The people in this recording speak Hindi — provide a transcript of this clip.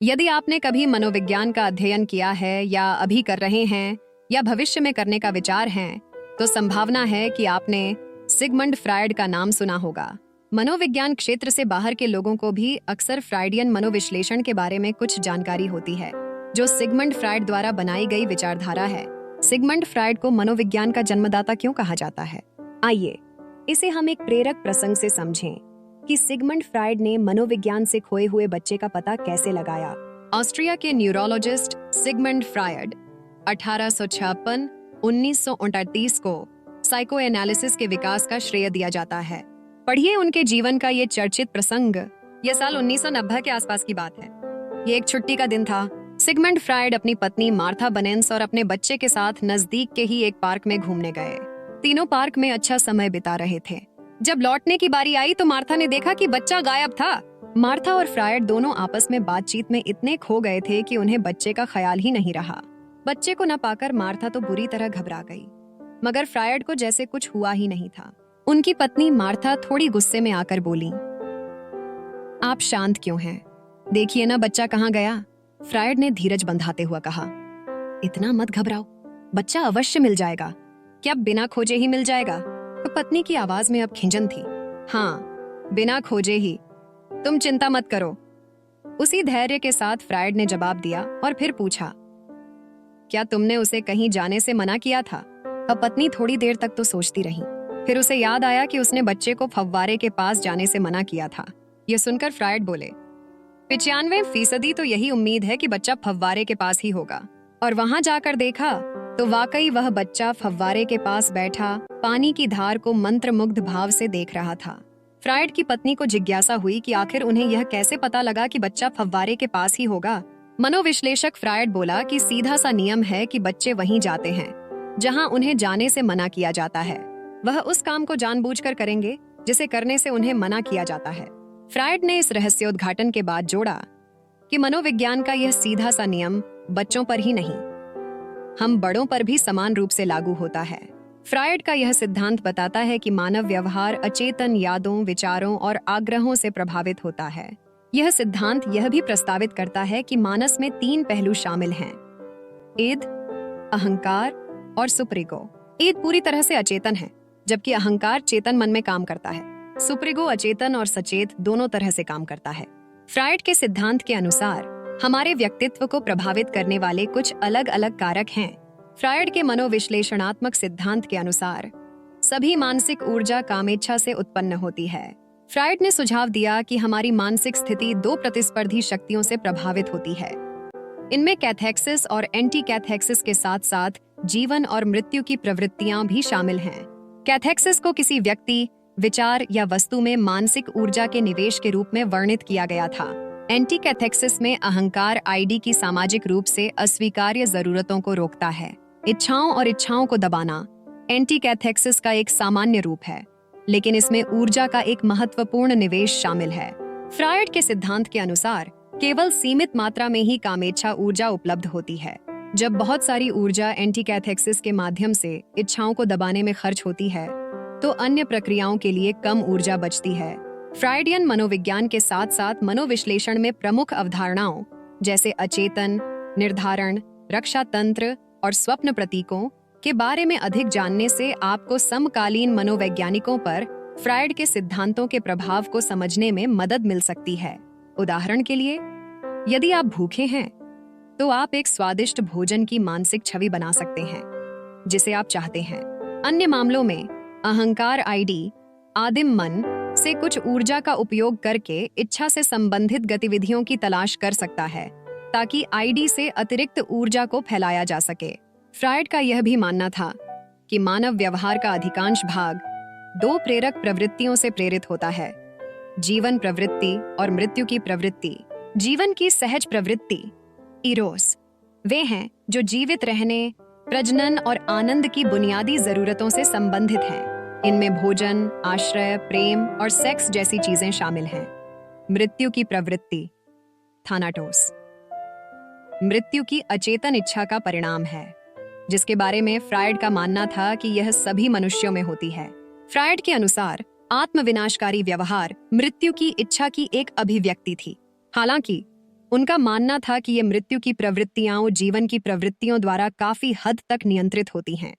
यदि आपने कभी मनोविज्ञान का अध्ययन किया है या अभी कर रहे हैं या भविष्य में करने का विचार है, तो संभावना है कि आपने सिगमंड फ्रायड का नाम सुना होगा। मनोविज्ञान क्षेत्र से बाहर के लोगों को भी अक्सर फ्रायडियन मनोविश्लेषण के बारे में कुछ जानकारी होती है, जो सिगमंड फ्रायड द्वारा बनाई गई विचारधारा है। सिगमंड फ्रायड को मनोविज्ञान का जन्मदाता क्यों कहा जाता है? आइए इसे हम एक प्रेरक प्रसंग से समझें कि सिगमंड फ्रायड ने मनोविज्ञान से खोए हुए बच्चे का पता कैसे लगाया। ऑस्ट्रिया के न्यूरोलॉजिस्ट सिगमंड फ्रायड 1856-1938 को साइको एनालिसिस के विकास का श्रेय दिया जाता है। पढ़िए उनके जीवन का ये चर्चित प्रसंग। यह साल 1990 के आसपास की बात है। ये एक छुट्टी का दिन था। सिगमंड फ्रायड अपनी पत्नी मार्था बनेंस और अपने बच्चे के साथ नजदीक के ही एक पार्क में घूमने गए। तीनों पार्क में अच्छा समय बिता रहे थे। जब लौटने की बारी आई तो मार्था ने देखा कि बच्चा गायब था। मार्था और फ्रायड दोनों आपस में बातचीत में इतने खो गए थे कि उन्हें बच्चे का ख्याल ही नहीं रहा। बच्चे को न पाकर मार्था तो बुरी तरह घबरा गई, मगर फ्रायड को जैसे कुछ हुआ ही नहीं था। उनकी पत्नी मार्था थोड़ी गुस्से में आकर बोली, आप शांत क्यों हैं? देखिए ना बच्चा कहाँ गया। फ्रायड ने धीरज बंधाते हुआ कहा, इतना मत घबराओ, बच्चा अवश्य मिल जाएगा। क्या बिना खोजे ही मिल जाएगा? तो पत्नी की आवाज में अब खिंजन थी। हाँ, बिना खोजे ही, तुम चिंता मत करो। उसी धैर्य के साथ फ्रायड ने जवाब दिया और फिर पूछा, क्या तुमने उसे कहीं जाने से मना किया था? अब पत्नी थोड़ी देर तक तो सोचती रही, फिर उसे याद आया कि उसने बच्चे को फव्वारे के पास जाने से मना किया था। यह सुनकर फ्रायड बोले, 95% तो यही उम्मीद है कि बच्चा फव्वारे के पास ही होगा। और वहां जाकर देखा तो वाकई वह बच्चा फव्वारे के पास बैठा पानी की धार को मंत्रमुग्ध भाव से देख रहा था। फ्रायड की पत्नी को जिज्ञासा हुई कि आखिर उन्हें यह कैसे पता लगा कि बच्चा फव्वारे के पास ही होगा। मनोविश्लेषक फ्रायड बोला कि सीधा सा नियम है कि बच्चे वहीं जाते हैं जहां उन्हें जाने से मना किया जाता है। वह उस काम को जानबूझकर करेंगे जिसे करने से उन्हें मना किया जाता है। फ्रायड ने इस रहस्योद्घाटन के बाद जोड़ा कि मनोविज्ञान का यह सीधा सा नियम बच्चों पर ही नहीं, हम बड़ों पर भी समान रूप से लागू होता है। फ्रायड का यह सिद्धांत बताता है कि मानव व्यवहार अचेतन यादों, विचारों और आग्रहों से प्रभावित होता है। यह सिद्धांत यह भी प्रस्तावित करता है कि मानस में 3 पहलू शामिल हैं, ईद, अहंकार और सुप्रीगो। ईद पूरी तरह से अचेतन है, जबकि अहंकार चेतन मन में काम करता है। सुप्रीगो अचेतन और सचेत दोनों तरह से काम करता है। फ्रायड के सिद्धांत के अनुसार हमारे व्यक्तित्व को प्रभावित करने वाले कुछ अलग अलग कारक हैं। फ्रायड के मनोविश्लेषणात्मक सिद्धांत के अनुसार सभी मानसिक ऊर्जा कामेच्छा से उत्पन्न होती है। फ्रायड ने सुझाव दिया कि हमारी मानसिक स्थिति 2 प्रतिस्पर्धी शक्तियों से प्रभावित होती है। इनमें कैथेक्सिस और एंटी कैथेक्सिस के साथ साथ जीवन और मृत्यु की प्रवृत्तियां भी शामिल हैं। कैथेक्सिस को किसी व्यक्ति, विचार या वस्तु में मानसिक ऊर्जा के निवेश के रूप में वर्णित किया गया था। एंटी कैथेक्सिस में अहंकार आईडी की सामाजिक रूप से अस्वीकार्य जरूरतों को रोकता है। इच्छाओं और इच्छाओं को दबाना एंटी कैथेक्सिस का एक सामान्य रूप है, लेकिन इसमें ऊर्जा का एक महत्वपूर्ण निवेश शामिल है। फ्रायड के सिद्धांत के अनुसार केवल सीमित मात्रा में ही कामेच्छा ऊर्जा उपलब्ध होती है। जब बहुत सारी ऊर्जा एंटी कैथेक्सिस के माध्यम से इच्छाओं को दबाने में खर्च होती है, तो अन्य प्रक्रियाओं के लिए कम ऊर्जा बचती है। फ्रायडियन मनोविज्ञान के साथ साथ मनोविश्लेषण में प्रमुख अवधारणाओं जैसे अचेतन, निर्धारण, रक्षा तंत्र और स्वप्न प्रतीकों के बारे में अधिक जानने से आपको समकालीन मनोवैज्ञानिकों पर फ्रायड के सिद्धांतों के प्रभाव को समझने में मदद मिल सकती है। उदाहरण के लिए, यदि आप भूखे हैं तो आप एक स्वादिष्ट भोजन की मानसिक छवि बना सकते हैं जिसे आप चाहते हैं। अन्य मामलों में अहंकार आईडी आदिम मन से कुछ ऊर्जा का उपयोग करके इच्छा से संबंधित गतिविधियों की तलाश कर सकता है ताकि आईडी से अतिरिक्त ऊर्जा को फैलाया जा सके। फ्रायड का यह भी मानना था कि मानव व्यवहार का अधिकांश भाग 2 प्रेरक प्रवृत्तियों से प्रेरित होता है, जीवन प्रवृत्ति और मृत्यु की प्रवृत्ति। जीवन की सहज प्रवृत्ति इरोस वे हैं जो जीवित रहने, प्रजनन और आनंद की बुनियादी जरूरतों से संबंधित हैं। इनमें भोजन, आश्रय, प्रेम और सेक्स जैसी चीजें शामिल हैं। मृत्यु की प्रवृत्ति थानाटोस मृत्यु की अचेतन इच्छा का परिणाम है, जिसके बारे में फ्रायड का मानना था कि यह सभी मनुष्यों में होती है। फ्रायड के अनुसार आत्मविनाशकारी व्यवहार मृत्यु की इच्छा की एक अभिव्यक्ति थी। हालांकि उनका मानना था कि ये मृत्यु की प्रवृत्तियां और जीवन की प्रवृत्तियों द्वारा काफी हद तक नियंत्रित होती हैं।